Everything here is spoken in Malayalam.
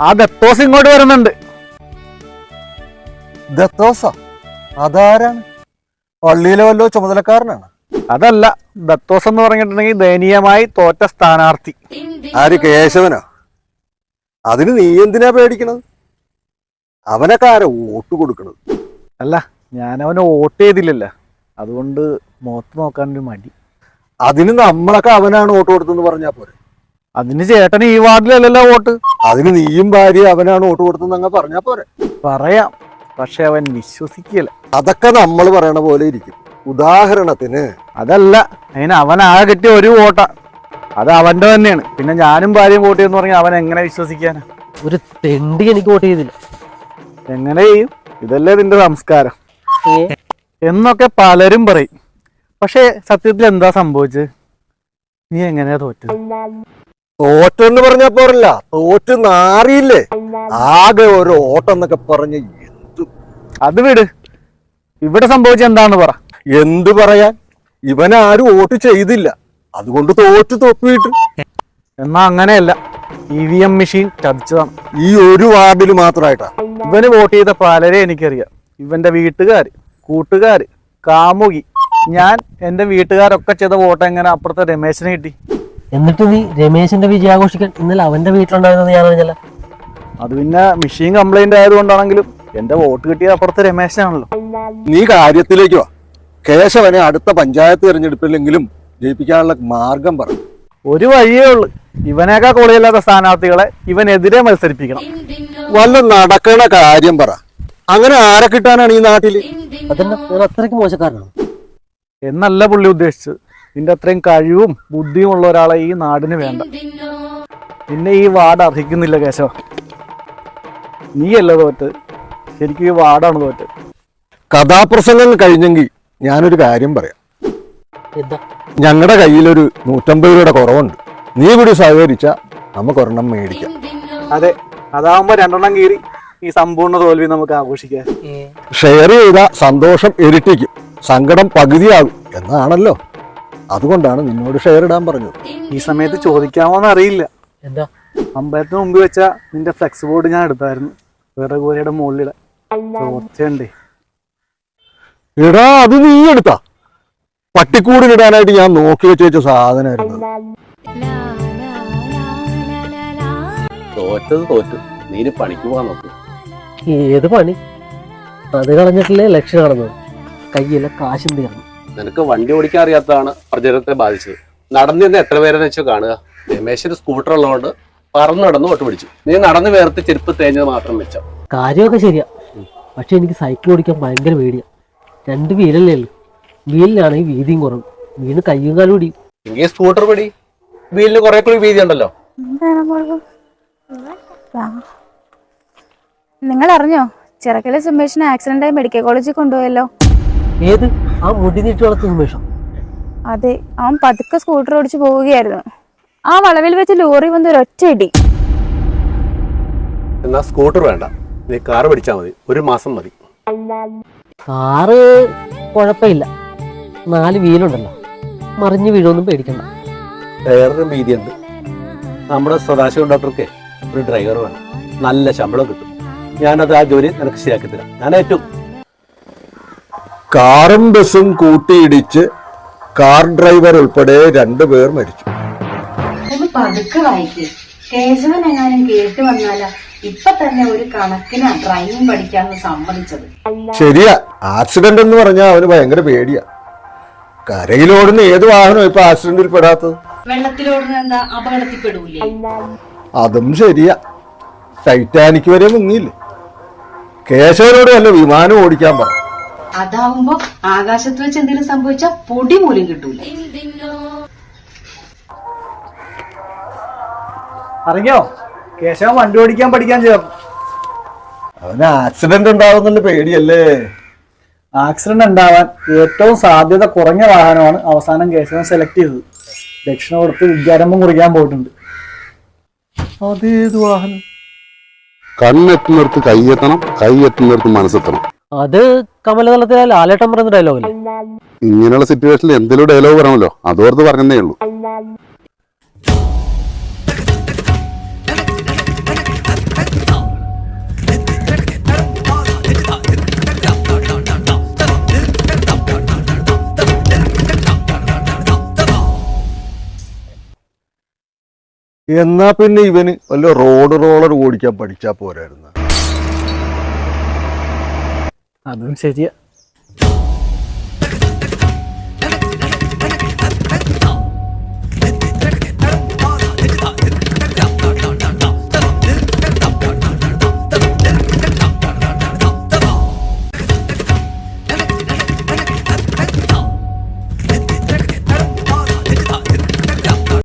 ആ ദത്തോസ് ഇങ്ങോട്ട് വരുന്നുണ്ട്. ദത്തോസ? അതാരാണ്? പള്ളിയിലെ വല്ലോ ചുമതലക്കാരനാണ്? അതല്ല, ദത്തോസ് എന്ന് പറഞ്ഞിട്ടുണ്ടെങ്കിൽ ദയനീയമായി തോറ്റ സ്ഥാനാർത്ഥി. ആര്? കേശവനോ? അതിന് നീ എന്തിനാ പേടിക്കണത്? അവനൊക്കെ ആരാ വോട്ട് കൊടുക്കണത്? അല്ല, ഞാൻ അവന് വോട്ട് ചെയ്തില്ലല്ലോ, അതുകൊണ്ട് മുഖത്ത് നോക്കാനൊരു മടി. അതിന് നമ്മളൊക്കെ അവനാണ് വോട്ട് കൊടുത്തെന്ന് പറഞ്ഞാ പോരെ? അതിന് ചേട്ടന് ഈ വാർഡിലല്ലല്ലോ വോട്ട്. അതിന് നീയും ഭാര്യ അവനാണ് വോട്ട് കൊടുത്തെന്ന് അങ്ങ് പറഞ്ഞാ പോരെ? പറയാം, പക്ഷെ അവൻ വിശ്വസിക്കില്ല. അതൊക്കെ നമ്മൾ പറയണ പോലെ ഇരിക്കും. ഉദാഹരണത്തിന് അതല്ല, അതിന് അവൻ ആകെ കിട്ടിയ ഒരു വോട്ടാ, അത് അവന്റെ തന്നെയാണ്. പിന്നെ ഞാനും ഭാര്യയും വോട്ട് ചെയ്യുന്ന പറഞ്ഞാൽ അവൻ എങ്ങനെ വിശ്വസിക്കാനാ? ഒരു തെണ്ടി എനിക്ക് വോട്ട് ചെയ്തില്ല. എങ്ങനെ ചെയ്യും? ഇതല്ലേ നിന്റെ സംസ്കാരം എന്നൊക്കെ പലരും പറയും. പക്ഷെ സത്യത്തിൽ എന്താ സംഭവിച്ചത്? നീ എങ്ങനെയാ തോറ്റത്? തോറ്റെന്ന് പറഞ്ഞാ പോരല്ല, തോറ്റ് നാറിയില്ലേ? ആകെ ഒരു ഓട്ടം എന്നൊക്കെ പറഞ്ഞ് അത് വിട്, ഇവിടെ സംഭവിച്ച എന്താന്ന് പറ. എന്ത് പറയാൻ? ഇവനാരും വോട്ട് ചെയ്തില്ല, അതുകൊണ്ട് തോറ്റ് തൊപ്പിയിട്ട്. എന്നാ അങ്ങനെയല്ല, EVM മെഷീൻ ചതിച്ചതാണ്. ഈ ഒരു വാർഡിൽ മാത്രമായിട്ടാ? ഇവന് വോട്ട് ചെയ്ത പലരെ എനിക്കറിയാം. ഇവന്റെ വീട്ടുകാര്, കൂട്ടുകാര്, കാമുകി, ഞാൻ, എന്റെ വീട്ടുകാരൊക്കെ ചെയ്ത വോട്ട് എങ്ങനെ അപ്പുറത്തെ രമേശിന് കിട്ടി? എന്നിട്ട് നീ രമേശിന്റെ വിജയം ആഘോഷിക്കാൻ ഇന്നലെ അവന്റെ വീട്ടിലുണ്ടായിരുന്നത് ഞാൻ അറിഞ്ഞല്ല. അത് പിന്നെ മെഷീൻ കംപ്ലൈന്റ് ആയതുകൊണ്ടാണെങ്കിലും എന്റെ വോട്ട് കിട്ടിയത് അപ്പുറത്തെ രമേശനാണല്ലോ. നീ കാര്യത്തിലേക്ക് വാ. കേശവനെ അടുത്ത പഞ്ചായത്ത് തെരഞ്ഞെടുപ്പിലെങ്കിലും ജയിപ്പിക്കാനുള്ള മാർഗം പറ. ഒരു വഴിയേ ഉള്ളു, ഇവനേക്കാൾ കൊള്ളില്ലാത്ത സ്ഥാനാർത്ഥികളെ ഇവനെതിരെ മത്സരിപ്പിക്കണം. വല്ല നടക്കണ കാര്യം പറ. അങ്ങനെ ആരെ കിട്ടാനാണ് ഈ നാട്ടില്? അതെന്നെ അത്രയ്ക്ക് മോശക്കാരനാണ് എന്നല്ല പുള്ളി ഉദ്ദേശിച്ചത്. ഇതിന്റെ അത്രയും കഴിവും ബുദ്ധിയും ഉള്ള ഒരാളെ ഈ നാടിന് വേണ്ട. പിന്നെ ഈ വാർഡ് അർഹിക്കുന്നില്ല കേശവ. നീയല്ല തോറ്റ്, ശരിക്കും ഈ വാർഡാണ് തോറ്റ്. കഥാപ്രസംഗം കഴിഞ്ഞെങ്കിൽ ഞാനൊരു കാര്യം പറയാം. എന്താ? ഞങ്ങളുടെ കയ്യിലൊരു 150 രൂപയുടെ കുറവുണ്ട്. നീ കൂടി സഹകരിച്ച നമുക്കൊരെണ്ണം മേടിക്കാം. അതെ, അതാവുമ്പോ 2 കീറി ഈ സമ്പൂർണ്ണ തോൽവി നമുക്ക് ആഘോഷിക്കാം. ഷെയർ ചെയ്ത സന്തോഷം ഇരട്ടിക്കും, സങ്കടം പകുതിയാകും എന്നാണല്ലോ. അതുകൊണ്ടാണ് നിന്നോട് ഷെയർ ഇടാൻ പറഞ്ഞത്. ഈ സമയത്ത് ചോദിക്കാമോന്ന് അറിയില്ല. എന്താ? അമ്പലത്തിന് മുമ്പ് വെച്ച നിന്റെ ഫ്ലെക്സ് ബോർഡ് ഞാൻ എടുത്തായിരുന്നു, വിറകുരയുടെ മുകളിലിട. ചോദിച്ചേ എടാ, അത് നീ എടുത്താ? പട്ടിക്കൂടിനിടാനായിട്ട് ഞാൻ നോക്കി വെച്ച സാധനമായിരുന്നു. തോറ്റത് തോറ്റു, നീ പണിക്ക് പോകാൻ നോക്ക്. ഏത് പണി? അത് കളഞ്ഞിട്ടില്ലേ ലക്ഷ്യം നടന്നത്. കയ്യിലെ കാശും തീർന്നു. നിനക്ക് വണ്ടി ഓടിക്കാൻ അറിയാത്തതാണ് പ്രചരണത്തെ ബാധിച്ചത്. നടന്നു നിന്ന് എത്ര പേരെന്ന് വെച്ചാൽ കാണുക. രമേശിന് സ്കൂട്ടർ ഉള്ളതുകൊണ്ട് പറന്ന് നടന്ന് വോട്ട് പിടിച്ചു. നീ നടന്ന് വേർത്ത് ചെരുപ്പ് തേഞ്ഞത് മാത്രം വെച്ചോ. കാര്യമൊക്കെ ശരിയാ, പക്ഷെ എനിക്ക് സൈക്കിൾ ഓടിക്കാൻ ഭയങ്കര പേടിയാ. 2 വീലല്ലേ ഉള്ളൂ. വീലിനാണെങ്കിൽ വീതിയും കുറവ്, വീണ് കയ്യും കാലും ഓടി. എങ്കിൽ സ്കൂട്ടർ പിടി, വീലിന് കുറെ കൂടി വീതി ഉണ്ടല്ലോ. നിങ്ങൾ അറിഞ്ഞോ, ചിറക്കലെ സുമേഷിന് ആക്സിഡന്റ് ആയി മെഡിക്കൽ കോളേജിൽ കൊണ്ടുപോയല്ലോ. ഏത്? ആ മുടി നീട്ടി വളർത്തുന്ന സുമേഷോ? അതെ, അവൻ പതുക്കെ സ്കൂട്ടർ ഓടിച്ചു പോവുകയായിരുന്നു. ആ വളവിൽ വെച്ച് ലോറി വന്ന് ഒരൊറ്റ ഇടി. എന്നാ സ്കൂട്ടർ വേണ്ട, നീ കാർ പിടിച്ചാൽ മതി. 1 മാസം മതി. കാറ് കുഴപ്പമില്ല, 4 വീലുണ്ടല്ലോ, മറിഞ്ഞു വീഴൊന്നും പേടിക്കണ്ട. ടയറിന് വീതിയുണ്ട്. നമ്മുടെ സദാശിവ ഡോക്ടർക്ക് ഒരു ഡ്രൈവർ വേണം, നല്ല ശമ്പളം കിട്ടും. ഞാനത് ആ ജോലി നിനക്ക് ശരിയാക്കി തരാം. ഞാൻ ഏറ്റവും കാറും ബസും കൂട്ടിയിടിച്ച് കാർ ഡ്രൈവർ ഉൾപ്പെടെ 2 പേർ മരിച്ചു. പതുക്കെ വായിക്കേ. കേശവൻ എങ്ങാനും കേട്ട് വന്നാല ഇപ്പൊ തന്നെ ഒരു കണക്കിന് ഡ്രൈവിംഗ് പഠിക്കാന്ന് സമ്മതിച്ചത്. ശരിയാ, ആക്സിഡന്റ് എന്ന് പറഞ്ഞാൽ അവന് ഭയങ്കര പേടിയാ. കരയിലോടുന്ന ഏത് വാഹനം ഇപ്പൊ ആക്സിഡന്റിൽ പെടാത്തത്? വെള്ളത്തിലോടുന്ന എന്താ അപകടത്തിൽപ്പെടൂലേ? അതും ശരിയാ, ടൈറ്റാനിക് വരെ മുങ്ങിയില്ലേ. കേശവനോട് വല്ല വിമാനം ഓടിക്കാൻ പറ. അതാവുമ്പോ ആകാശത്ത് വെച്ച് എന്തെങ്കിലും സംഭവിച്ചാ പൊടി മൂലം കിട്ടൂല. അറിഞ്ഞോ, കേശവൻ വണ്ടി ഓടിക്കാൻ പഠിക്കാൻ ചേർന്നു. അവന് ആക്സിഡന്റ് ഉണ്ടാവുന്നുള്ള പേടിയല്ലേ? ആക്സിഡന്റ് ഉണ്ടാവാൻ ഏറ്റവും സാധ്യത കുറഞ്ഞ വാഹനമാണ് അവസാനം കേശവൻ സെലക്ട് ചെയ്തത്. ദക്ഷിണ കൊടുത്ത് വിദ്യാരംഭം കുറിക്കാൻ പോയിട്ടുണ്ട്. അതേത് വാഹനം? കണ്ണെത്തുന്നിടത്ത് കൈയെത്തണം, കൈയെത്തുന്നിടത്ത് മനസ്സെത്തണം. അത് കമലതലത്തിലെ ലാലേട്ടൻ പറയുന്ന ഡയലോഗല്ലേ? ഇങ്ങനെയുള്ള സിറ്റുവേഷനിൽ എന്തെങ്കിലും ഡയലോഗ് പറയണമല്ലോ, അതോർത്ത് പറഞ്ഞതേ ഉള്ളൂ. എന്നാ പിന്നെ ഇവന് വല്ല റോഡ് റോളർ ഓടിക്കാൻ പഠിച്ചാ പോരായിരുന്നു. അതും ശരിയാ.